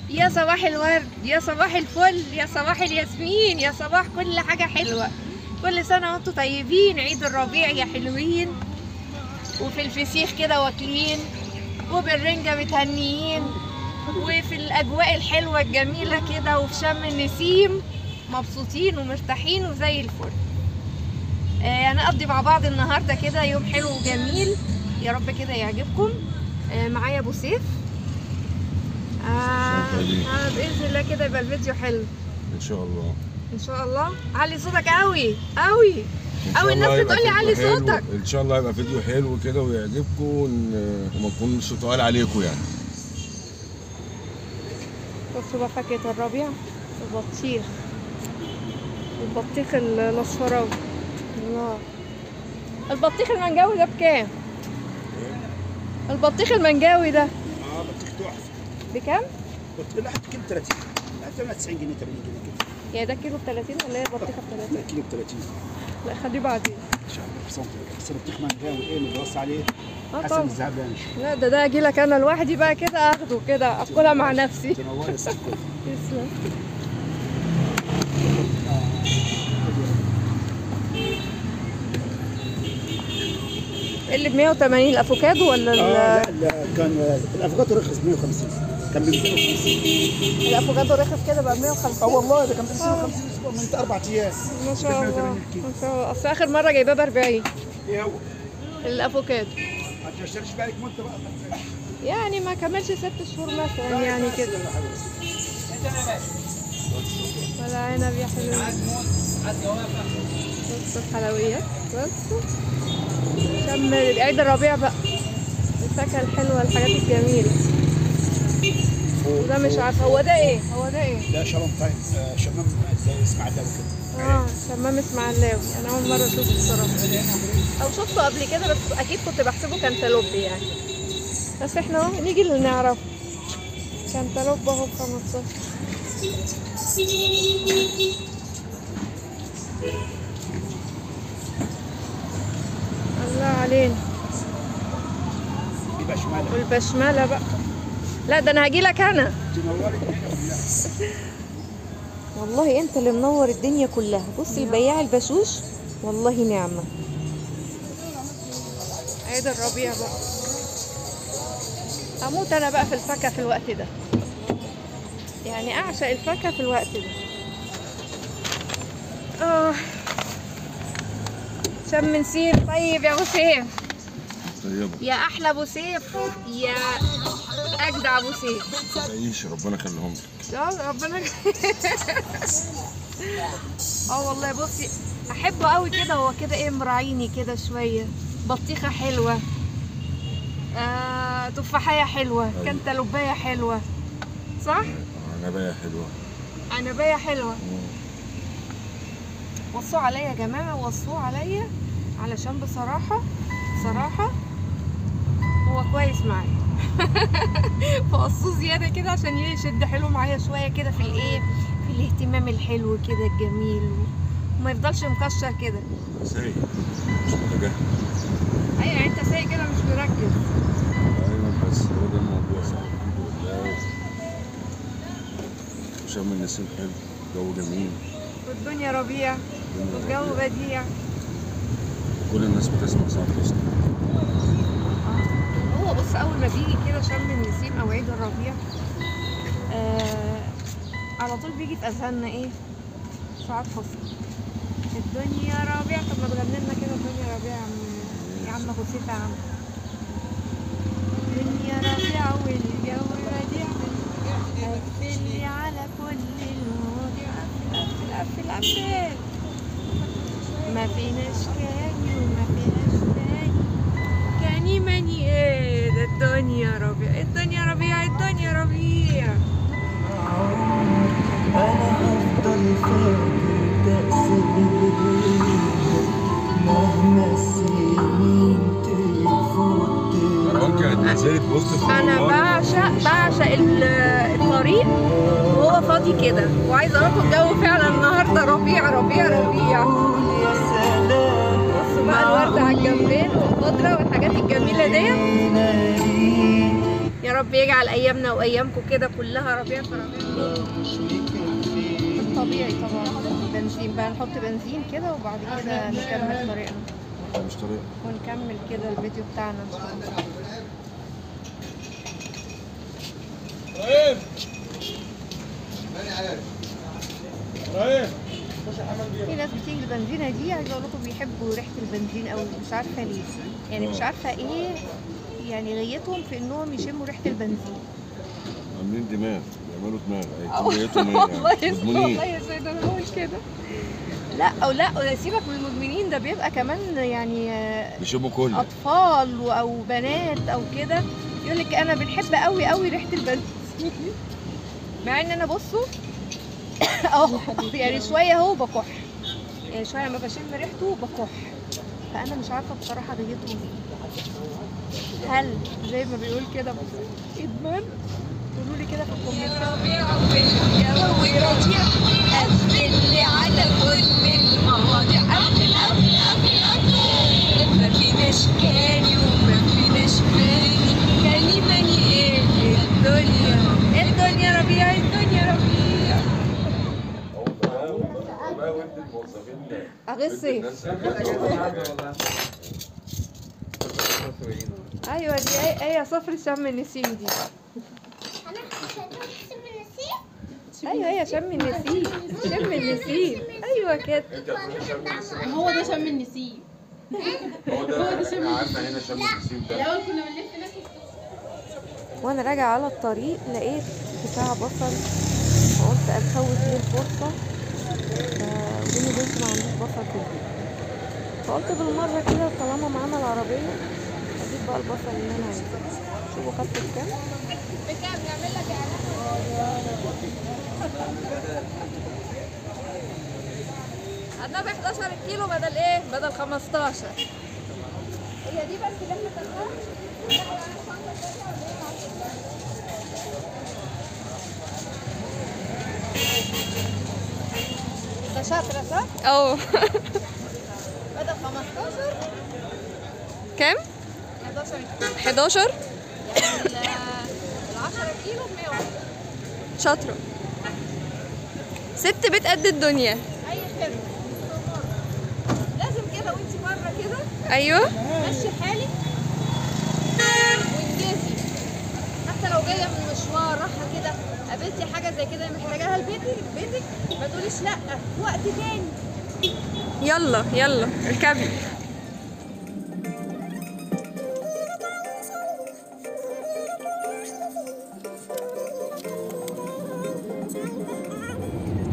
يا صباح الورد، يا صباح الفل، يا صباح الياسمين، يا صباح كل حاجة حلوة. كل سنة وانتم طيبين، عيد الربيع يا حلوين. وفي الفسيخ كده واكلين، وبالرنجة متهنيين، وفي الأجواء الحلوة الجميلة كده، وفي شم النسيم مبسوطين ومرتاحين وزي الفل. هنقضي مع بعض النهاردة كده يوم حلو وجميل، يا رب كده يعجبكم. معايا ابو سيف. بإذن الله كده يبقى الفيديو حلو ان شاء الله. ان شاء الله. علي صوتك قوي قوي قوي، الناس بتقولي علي صوتك. ان شاء الله يبقى فيديو حلو كده ويعجبكم وما نكونش تقال عليكم يعني. بصوا بقى فاكهة الربيع، البطيخ الاصفراوي. الله، البطيخ المنجاوي ده بكام؟ البطيخ المنجاوي ده بطيخ تحفه. بكام؟ لا حتى كيلو 30، لا 90 جنيه 80 جنيه كده. يعني ده كيلو ب 30 ولا هي بطيخه ب 30؟ كيلو ب 30. لا خليه بعدين ان شاء الله. بس بطيخ منجاوي ايه اللي بيوصي عليه؟ حسن طبعا. الزعبان. لا ده اجي لك انا لوحدي بقى كده، اخده كده اكلها مع نفسي. تنوري الست الكل. تسلم. اللي ب 180 الافوكادو ولا لا كان الافوكادو رخص 150، كان ب 250. الافوكادو رخص كده بقى 150. والله ده كان ب 250 اسبوع من 4 ايام. ما شاء الله ما شاء الله. اصل اخر مره جايباه ب 40. ايه هو؟ الافوكادو ما تشتريش بالك مده بقى. يعني ما كملش 6 شهور مثلا يعني كده. ولا عنب يا حلوين. بصوا الحلويات، بصوا شم عيد الربيع بقى، الفاكهة الحلوة الحاجات الجميلة. وده مش عارفة هو ده ايه؟ ده شمام طيب، شمام زي اسماعيلاوي كده. شمام اسماعيلاوي. انا اول مرة اشوفه الصراحة، او شفته قبل كده بس اكيد كنت بحسبه كانتالوب يعني. بس احنا اهو نيجي اللي نعرفه. كانتالوب اهو ب 15. الله علينا. والبشمله بقى. لا ده انا هجيلك انا. والله انت اللي منور الدنيا كلها. بصي البياع البشوش والله نعمه. عيد الربيع بقى، اموت انا بقى في الفاكهه في الوقت ده، يعني اعشق الفاكهه في الوقت ده. شم نسيم. طيب يا ابو سيف. طيبه يا احلى ابو سيف، يا اجدع ابو سيف. تعيش ربنا يخليهم لك. ربنا. والله بصي احبه قوي كده، هو كده ايه مراعيني كده شويه. بطيخه حلوه، تفاحيه حلوه، كانتالوبايه حلوه، صح؟ عنبايه حلوه. عنبايه حلوه. وصوا عليا يا جماعه، وصوا عليا، علشان بصراحه هو كويس معايا. فوصوه زياده كده عشان يشد حلو معايا شويه كده في الايه، في الاهتمام الحلو كده الجميل، وما يفضلش مكشر كده. سايق مش متجه. ايوه يعني انت سايق كده مش مركز. ايوه بس هو ده الموضوع. الحمد لله. شم النسيم حلو، جو جميل، والدنيا ربيع، والجو بديع. كل الناس بتسمع ساعة حسني. هو بص اول ما بيجي كده شم النسيم او عيد الربيع، على طول بيجي في اذهاننا ايه؟ سعاد حسني. الدنيا ربيع. طب ما تغني لنا كده الدنيا ربيع يا عم ابو سيف يا عم. الدنيا ربيع والجو بديع، قفلي على كل المواضيع. قفل ما فيناش كاني وما فيناش تاني، كاني ماني ايه ده. الدنيا ربيع، الدنيا ربيع، الدنيا ربيع. أنا هفضل فاكر تأثير مهما السنين تفوت. مروان كانت نزلت بوست في أنا بعشق الطريق وهو فاضي كده، وعايزة أروح. الجو فعلا النهارده ربيع ربيع ربيع. بصوا بقى الورد على الجنبين والخضرة والحاجات الجميلة ديت. يا رب يجعل ايامنا وايامكم كده كلها ربيع في ربيع. طبيعي طبعا. بنزين بقى، نحط بنزين كده وبعد كده نكمل طريقنا. مش طريقة. ونكمل كده الفيديو بتاعنا ان شاء الله. ابراهيم ابراهيم في ناس بتيجي البنزينه دي، عايزه اقول لكم بيحبوا ريحه البنزين قوي، مش عارفه ليه. يعني مش عارفه ايه يعني غيتهم في انهم يشموا ريحه البنزين. عاملين دماغ، بيعملوا دماغ. كليتهم ايه والله يا سيدي انا بقول كده. لا او لا سيبك من المدمنين، ده بيبقى كمان يعني بيشموا كل اطفال او بنات او كده، يقول لك انا بنحب قوي قوي ريحه البنزين. مع ان انا بصوا اهو يعني شويه اهو بكح، يعني شويه ما بشم ريحته بكح. فانا مش عارفه بصراحه غيتهم ايه. هل زي ما بيقول كده ادمان؟ قولوا لي كده في الكومنتات. يا ربيع قفل على كل المواضيع، قفل ما فيناش كاني وما فيناش ماني، كاني ماني ايه الدنيا ربيع، الدنيا ربيع. اغص ايه؟ ايوه دي ايه صفر شم النسيم دي. ايوه هي شم النسيم، شم النسيم. ايوه كده هو ده شم النسيم. هو ده شم النسيم. عارفه هنا شم النسيم ده. الاول كنا بنلف ناس. وانا راجعه على الطريق لقيت بتاع بصل، فقلت اتفوت ليه الفرصه، ودي بنت ما عنديش بصل في البيت، فقلت بالمره كده طالما معانا العربيه اجيب بقى البصل اللي انا عايزاه. شوفوا خدت بكام؟ بكام؟ نعمل لك اعلان. ب 11 الكيلو بدل ايه؟ بدل 15. هي دي بس اللي احنا كلناها. ده شاطرة صح؟ اه بدل 15 كام؟ 11 يعني ال 10 كيلو ب 101. شاطرة، ست بيت قد الدنيا. اي خدمة لازم كده وانتي بره كده. ايوه مشي حالك وانجزي، حتى لو جايه من مشوار راحه كده قابلتي حاجه زي كده محتاجاها لبيتك ما تقوليش لا في وقت تاني. يلا يلا اركبي.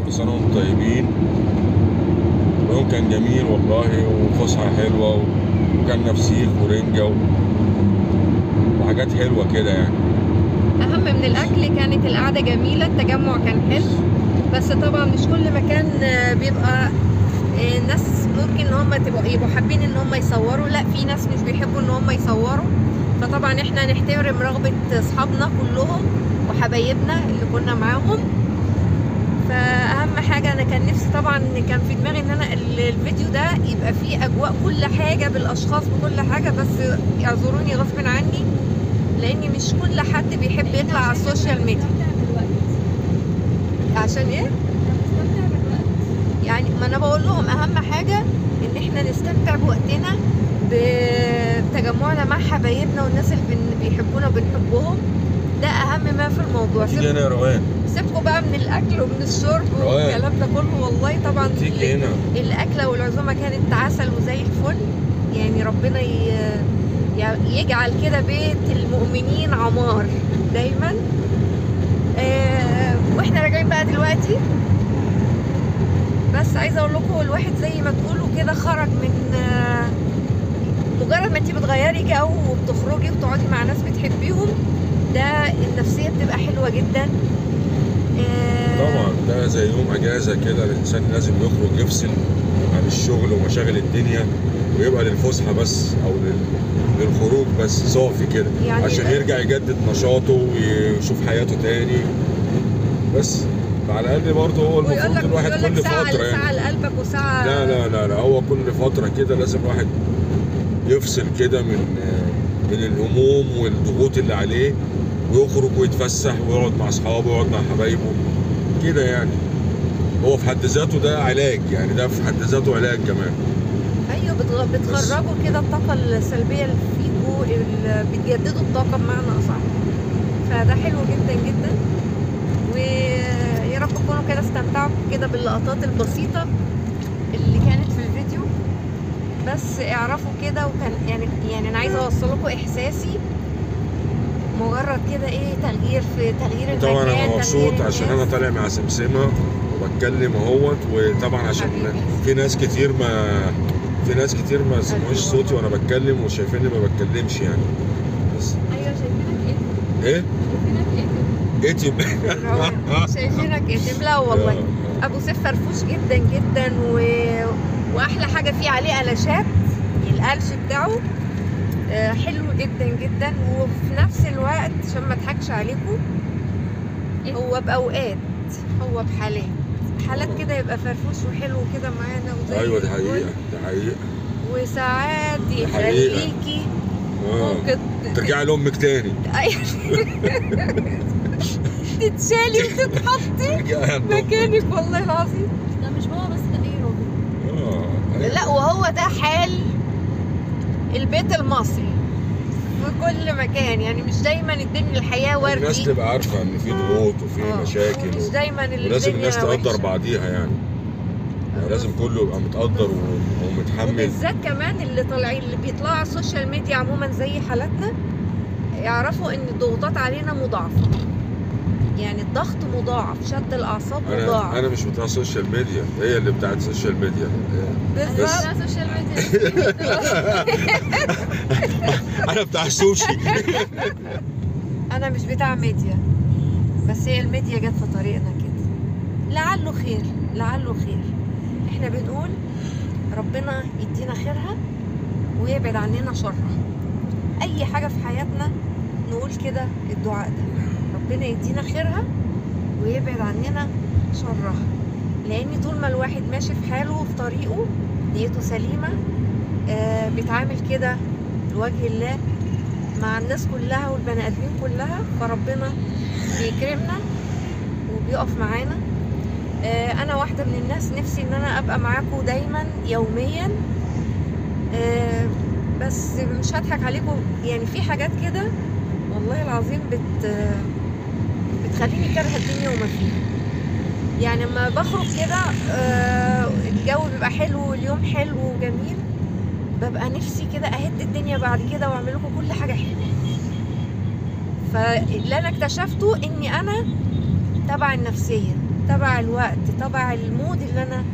كل سنة وانتم طيبين. اليوم كان جميل والله، وفسحة حلوة، وكان نفسيخ ورنجة وحاجات حلوة كده يعني. اهم من الاكل كانت القعده جميله، التجمع كان حلو، بس طبعا مش كل مكان بيبقى الناس ممكن ان هم يبقوا حابين ان هم يصوروا، لا في ناس مش بيحبوا ان هم يصوروا. فطبعا احنا نحترم رغبه اصحابنا كلهم وحبايبنا اللي كنا معاهم. فاهم حاجه انا كان نفسي طبعا، كان في دماغي ان انا الفيديو ده يبقى فيه اجواء كل حاجه بالاشخاص بكل حاجه، بس اعذروني غصب عني لاني مش كل حد بيحب يطلع على السوشيال ميديا. عشان ايه؟ يعني ما انا بقول لهم اهم حاجه ان احنا نستمتع بوقتنا بتجمعنا مع حبايبنا والناس اللي بيحبونا وبنحبهم، ده اهم ما في الموضوع. تيجي هنا يا روان. سيبكوا بقى من الاكل ومن الشرب والكلام ده كله، والله طبعا تيجي هنا. الاكله والعزومه كانت عسل وزي الفل. يعني ربنا يجعل كده بيت المؤمنين عمار دايما. واحنا راجعين بقى دلوقتي، بس عايزه اقول لكم الواحد زي ما تقولوا كده خرج من مجرد ما انت بتغيري جو وبتخرجي وتقعدي مع ناس بتحبيهم، ده النفسيه بتبقى حلوه جدا. طبعا ده زي يوم اجازه كده، الانسان لازم يخرج يفصل عن الشغل ومشاغل الدنيا، ويبقى للفسحه بس او للخروج بس صافي كده، يعني عشان يرجع يجدد نشاطه ويشوف حياته تاني. بس على الاقل برضه هو المفروض الواحد كل فتره يعني ساعه لقلبك وساعه. لا هو كل فتره كده لازم الواحد يفصل كده من الهموم والضغوط اللي عليه، ويخرج ويتفسح ويقعد مع اصحابه ويقعد مع حبايبه كده يعني. هو في حد ذاته ده علاج يعني، ده في حد ذاته علاج كمان. ايوه بتخرجوا كده الطاقه السلبيه اللي فيكوا، بتجددوا الطاقه بمعنى اصح. فده حلو جدا جدا، ويا رب تكونوا كده استمتعوا كده باللقطات البسيطه اللي كانت في الفيديو. بس اعرفوا كده، وكان يعني انا عايزه اوصل لكم احساسي، مجرد كده ايه تغيير في تغيير المكان. طبعا انا مبسوط تغيير عشان انا الناس. طالع مع سمسمه وبتكلم اهوت، وطبعا عشان حبيبي. في ناس كتير ما سمعوش صوتي وانا بتكلم وشايفيني ما بتكلمش يعني. بس ايوه شايفينك ايه؟ شايفينك شايفينك يتم. لا والله ابو سيف فرفوش جدا جدا، واحلى حاجه فيه عليه قلاشات، القلش بتاعه حلو جدا جدا. وفي نفس الوقت عشان ما اضحكش عليكم، هو باوقات، هو حالات كده يبقى فرفوش وحلو كده معانا وزي ايوه دي الفل. حقيقه، دي حقيقه. وساعات حقيقة. يخليكي ممكن ترجعي لامك تاني. ايوه تتشالي وتتحطي ترجعي عند أمك. مكانك والله العظيم. ده مش بابا بس، ده ايه راجل. أيوة. لا وهو ده حال البيت المصري في كل مكان، يعني مش دايما الدنيا الحياه وردي. الناس تبقى عارفه ان في ضغوط وفي مشاكل مش دايما ولازم الناس تقدر وحشة. بعضيها يعني لازم كله يبقى متقدر ومتحمل. وبالذات كمان اللي طالعين، اللي بيطلعوا على السوشيال ميديا عموما زي حالتنا، يعرفوا ان الضغوطات علينا مضاعفه، يعني الضغط مضاعف، شد الاعصاب مضاعف. انا مش بتاع السوشيال ميديا، هي اللي بتاعت السوشيال ميديا. بالظبط. ده سوشيال ميديا. انا بتاع السوشي. انا مش بتاع ميديا، بس هي الميديا جت في طريقنا كده، لعله خير لعله خير. احنا بنقول ربنا يدينا خيرها ويبعد عننا شرها. اي حاجه في حياتنا نقول كده الدعاء ده، ربنا يدينا خيرها ويبعد عننا شرها. لان طول ما الواحد ماشي في حاله وفي طريقه، نيته سليمه، بيتعامل كده لوجه الله مع الناس كلها والبني ادمين كلها، فربنا بيكرمنا وبيقف معانا. انا واحده من الناس نفسي ان انا ابقى معاكم دايما يوميا، بس مش هضحك عليكم، يعني في حاجات كده والله العظيم بتخليني كارهه الدنيا وما فيها. يعني لما بخرج كده الجو بيبقى حلو واليوم حلو وجميل، ببقى نفسي كده اهد الدنيا بعد كده واعمل لكم كل حاجه حلوه. فاللي انا اكتشفته اني انا تبع النفسيه، تبع الوقت، تبع المود اللي انا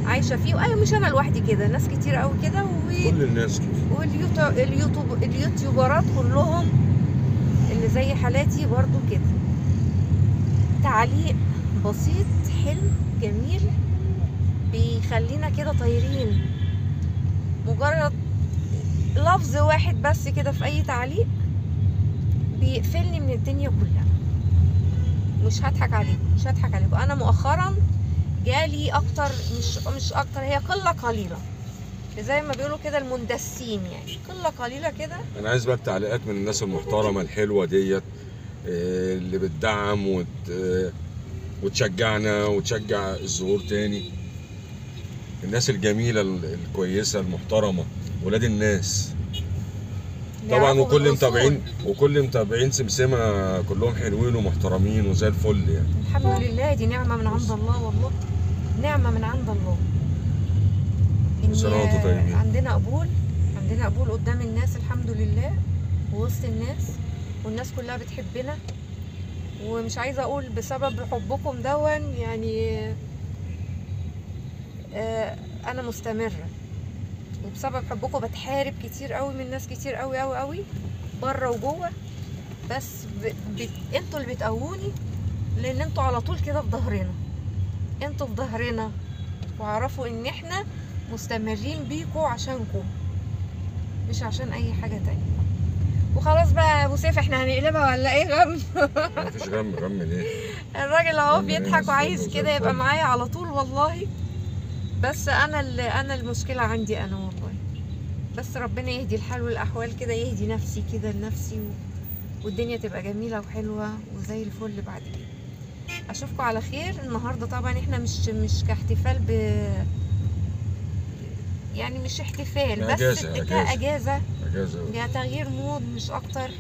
عايشه فيه. وايوه مش انا لوحدي كده، ناس كتير قوي كده كل الناس كده، اليوتيوبرات كلهم اللي زي حالاتي برضو كده. تعليق بسيط حلو جميل بيخلينا كده طايرين، مجرد لفظ واحد بس كده في اي تعليق بيقفلني من الدنيا كلها. مش هضحك عليكم، انا مؤخرا جالي اكتر، مش اكتر، هي قله قليله زي ما بيقولوا كده المندسين، يعني قله قليله كده. انا عايز بقى التعليقات من الناس المحترمه الحلوه ديت اللي بتدعم وتشجعنا وتشجع الظهور تاني. الناس الجميله الكويسه المحترمه، ولاد الناس طبعا. وكل متابعين سمسمه كلهم حلوين ومحترمين وزي الفل يعني. الحمد لله، دي نعمه من عند الله، والله نعمه من عند الله. سنة وانتم طيبين. عندنا قبول قدام الناس الحمد لله، ووسط الناس، والناس كلها بتحبنا. ومش عايزه اقول بسبب حبكم دون يعني انا مستمره، وبسبب حبكم بتحارب كتير قوي من ناس كتير قوي قوي قوي بره وجوه، بس انتوا اللي بتقووني، لان انتوا على طول كده في ظهرنا، انتوا في ظهرنا، واعرفوا ان احنا مستمرين بيكوا عشانكم، مش عشان اي حاجه تانية. وخلاص بقى يا ابو سيف، احنا هنقلبها ولا ايه؟ غم مفيش غم ليه؟ الراجل اهو بيضحك وعايز كده يبقى معايا على طول والله، بس انا المشكله عندي انا والله. بس ربنا يهدي الحال والاحوال كده، يهدي نفسي كده لنفسي والدنيا تبقى جميله وحلوه وزي الفل بعد كده. اشوفكم على خير. النهارده طبعا احنا مش كاحتفال يعني مش احتفال بس أجازة. كاجازه، اجازه. تغيير مود مش اكتر.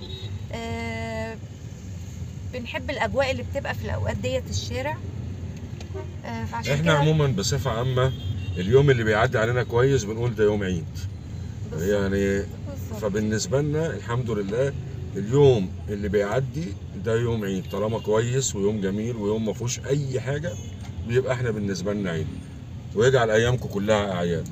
بنحب الاجواء اللي بتبقى في الاوقات ديت الشارع. فعشان احنا كده عموما بصفه عامه اليوم اللي بيعدي علينا كويس بنقول ده يوم عيد يعني. بالظبط. فبالنسبه لنا الحمد لله اليوم اللي بيعدي ده يوم عيد، طالما كويس ويوم جميل ويوم ما فيهوش اي حاجه بيبقى احنا بالنسبه لنا عيد. ويجعل ايامكم كلها اعياد.